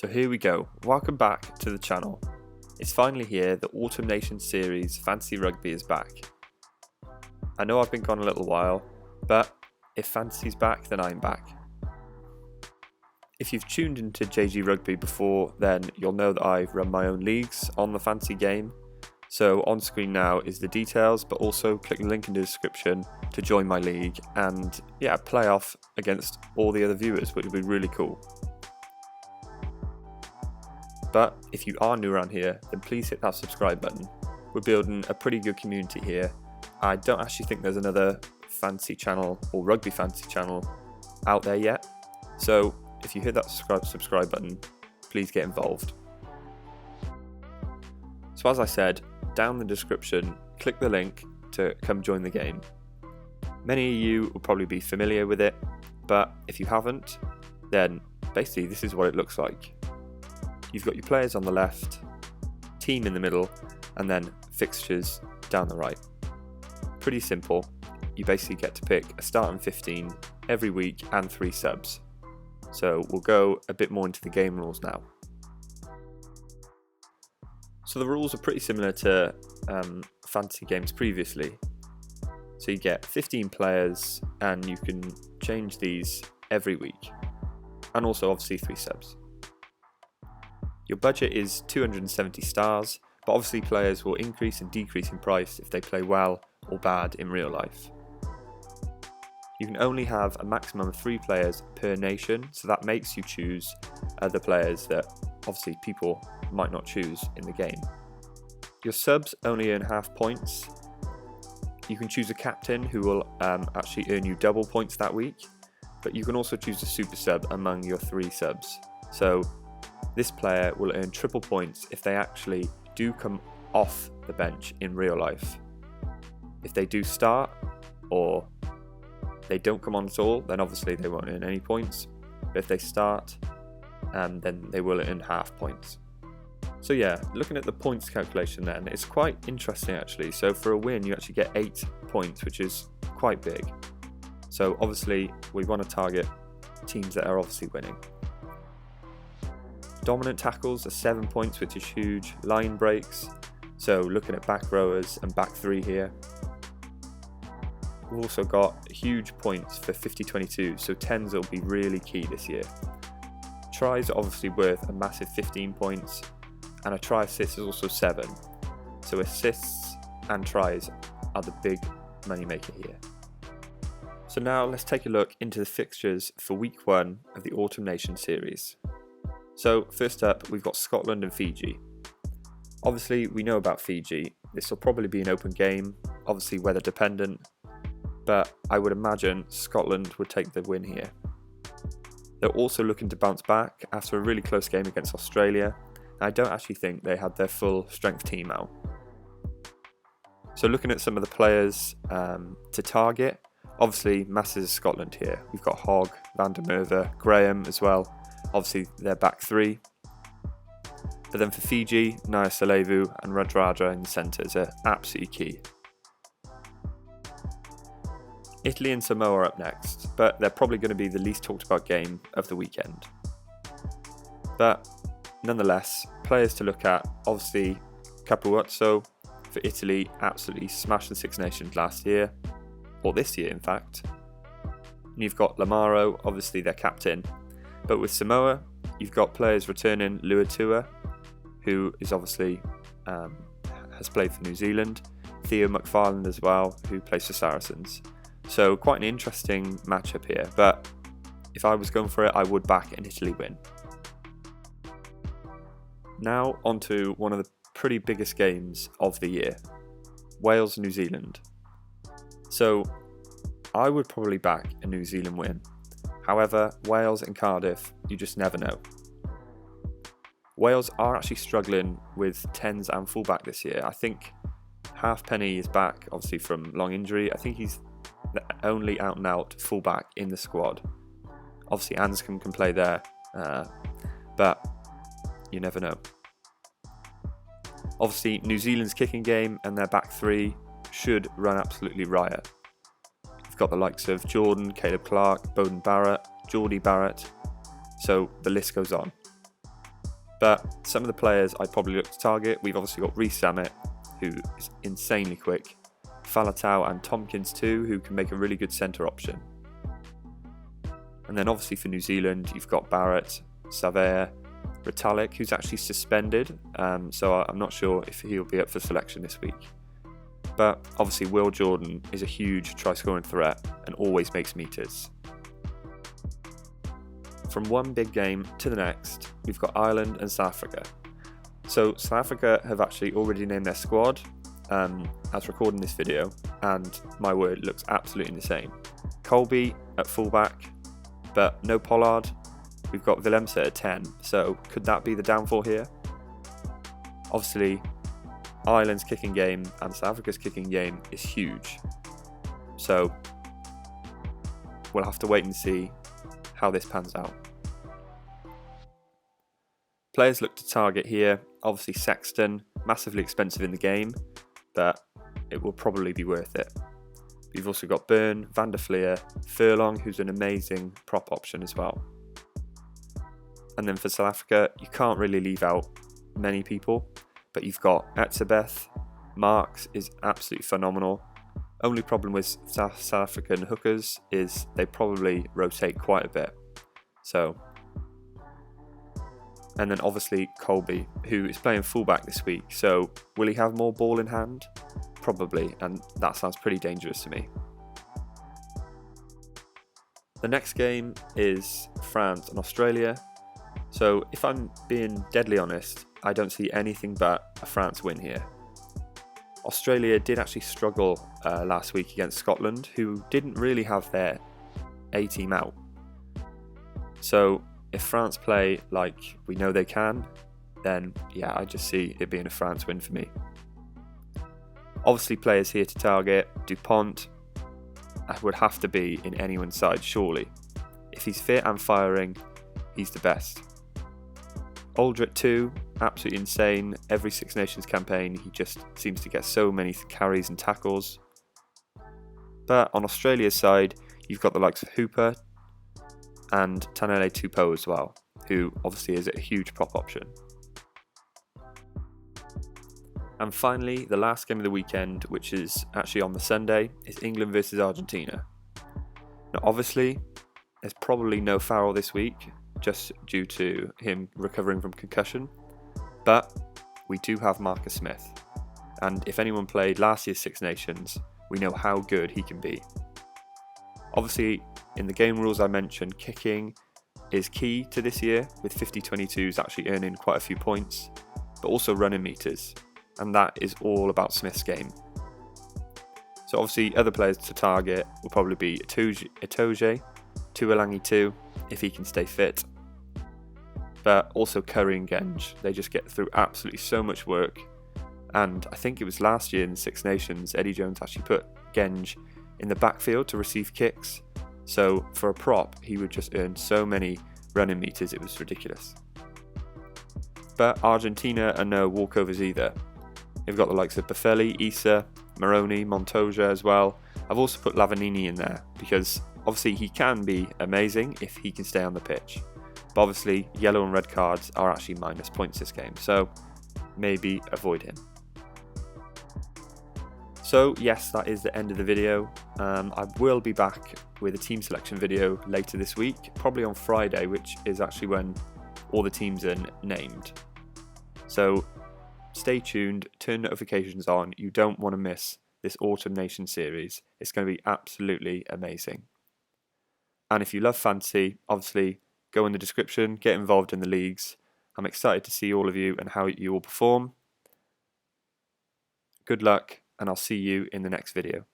So here we go, welcome back to the channel. It's finally here, the Autumn Nation Series Fantasy Rugby is back. I know I've been gone a little while, but if fantasy's back, then I'm back. If you've tuned into JG Rugby before, then you'll know that I run my own leagues on the fantasy game. So on screen now is the details, but also click the link in the description to join my league and play off against all the other viewers, which would be really cool. But if you are new around here, then please hit that subscribe button. We're building a pretty good community here. I don't actually think there's another fantasy channel or rugby fantasy channel out there yet. So if you hit that subscribe button, please get involved. So as I said, down in the description, click the link to come join the game. Many of you will probably be familiar with it, but if you haven't, then basically this is what it looks like. You've got your players on the left, team in the middle, and then fixtures down the right. Pretty simple. You basically get to pick a starting 15 every week and 3 subs. So we'll go a bit more into the game rules now. So the rules are pretty similar to fantasy games previously. So you get 15 players and you can change these every week. And also obviously 3 subs. Your budget is 270 stars, but obviously players will increase and decrease in price if they play well or bad in real life. You can only have a maximum of 3 players per nation, so that makes you choose other players that obviously people might not choose in the game. Your subs only earn half points. You can choose a captain who will actually earn you double points that week, but you can also choose a super sub among your 3 subs. So this player will earn triple points if they actually do come off the bench in real life. If they do start or they don't come on at all, then obviously they won't earn any points. But if they start, then they will earn half points. So yeah, looking at the points calculation then, it's quite interesting actually. So for a win, you actually get 8 points, which is quite big. So obviously we want to target teams that are obviously winning. Dominant tackles are 7 points, which is huge. Line breaks, so looking at back rowers and back 3 here. We've also got huge points for 50-22, so 10s will be really key this year. Tries are obviously worth a massive 15 points, and a try assist is also 7. So assists and tries are the big money maker here. So now let's take a look into the fixtures for week 1 of the Autumn Nation Series. So first up, we've got Scotland and Fiji. Obviously, we know about Fiji. This will probably be an open game, obviously weather dependent, but I would imagine Scotland would take the win here. They're also looking to bounce back after a really close game against Australia. I don't actually think they had their full strength team out. So looking at some of the players to target, obviously masses Scotland here. We've got Hogg, Van der Merwe, Graham as well. Obviously, they're back 3. But then for Fiji, Naya Salevu and Radradra in the centres are absolutely key. Italy and Samoa are up next, but they're probably going to be the least talked about game of the weekend. But nonetheless, players to look at, obviously Capuozzo for Italy absolutely smashed the Six Nations last year, or this year in fact. And you've got Lamaro, obviously their captain. But with Samoa, you've got players returning. Luatua, who is obviously has played for New Zealand. Theo McFarland as well, who plays for Saracens. So quite an interesting matchup here. But if I was going for it, I would back an Italy win. Now onto one of the pretty biggest games of the year. Wales, New Zealand. So I would probably back a New Zealand win. However, Wales and Cardiff, you just never know. Wales are actually struggling with 10s and fullback this year. I think Halfpenny is back, obviously from long injury. I think he's the only out and out fullback in the squad. Obviously Anscombe can play there, but you never know. Obviously New Zealand's kicking game and their back 3 should run absolutely riot. Got the likes of Jordan, Caleb Clark, Bowden Barrett, Geordie Barrett, so the list goes on. But some of the players I'd probably look to target, we've obviously got Reece Zammit, who is insanely quick, Faletau and Tompkins too, who can make a really good centre option. And then obviously for New Zealand, you've got Barrett, Savea, Retallick, who's actually suspended, so I'm not sure if he'll be up for selection this week. But obviously Will Jordan is a huge try-scoring threat and always makes meters. From one big game to the next, we've got Ireland and South Africa. So South Africa have actually already named their squad as recording this video, and my word, looks absolutely insane. Colby at fullback, but no Pollard. We've got Willemse at 10, so could that be the downfall here? Obviously, Ireland's kicking game and South Africa's kicking game is huge, so we'll have to wait and see how this pans out. Players look to target here, obviously Sexton, massively expensive in the game, but it will probably be worth it. We've also got Byrne, Van der Fleer, Furlong, who's an amazing prop option as well. And then for South Africa, you can't really leave out many people, but you've got Etzebeth, Marks is absolutely phenomenal. Only problem with South African hookers is they probably rotate quite a bit. So, and then obviously Colby, who is playing fullback this week. So will he have more ball in hand? Probably, and that sounds pretty dangerous to me. The next game is France and Australia. So if I'm being deadly honest, I don't see anything but a France win here. Australia did actually struggle last week against Scotland, who didn't really have their A team out. So if France play like we know they can, then yeah, I just see it being a France win for me. Obviously players here to target, Dupont would have to be in anyone's side surely. If he's fit and firing, he's the best. Aldrit too, absolutely insane. Every Six Nations campaign, he just seems to get so many carries and tackles. But on Australia's side, you've got the likes of Hooper and Tanele Tupou as well, who obviously is a huge prop option. And finally, the last game of the weekend, which is actually on the Sunday, is England versus Argentina. Now obviously, there's probably no Farrell this week, just due to him recovering from concussion, but we do have Marcus Smith, and if anyone played last year's Six Nations, we know how good he can be. Obviously, in the game rules I mentioned, kicking is key to this year, with 50-22s actually earning quite a few points, but also running meters, and that is all about Smith's game. So obviously other players to target will probably be Itoje, Tuolangi too, if he can stay fit, but also Curry and Genge. They just get through absolutely so much work, and I think it was last year in the Six Nations, Eddie Jones actually put Genge in the backfield to receive kicks, so for a prop he would just earn so many running meters, it was ridiculous. But Argentina are no walkovers either. They've got the likes of Buffelli, Issa, Moroni, Montoya as well. I've also put Lavanini in there because obviously he can be amazing if he can stay on the pitch. But obviously yellow and red cards are actually minus points this game, so maybe avoid him. So yes, that is the end of the video. I will be back with a team selection video later this week, probably on Friday, which is actually when all the teams are named. So stay tuned, turn notifications on, you don't want to miss this Autumn Nation series. It's going to be absolutely amazing. And if you love fantasy, obviously go in the description, get involved in the leagues. I'm excited to see all of you and how you all perform. Good luck, and I'll see you in the next video.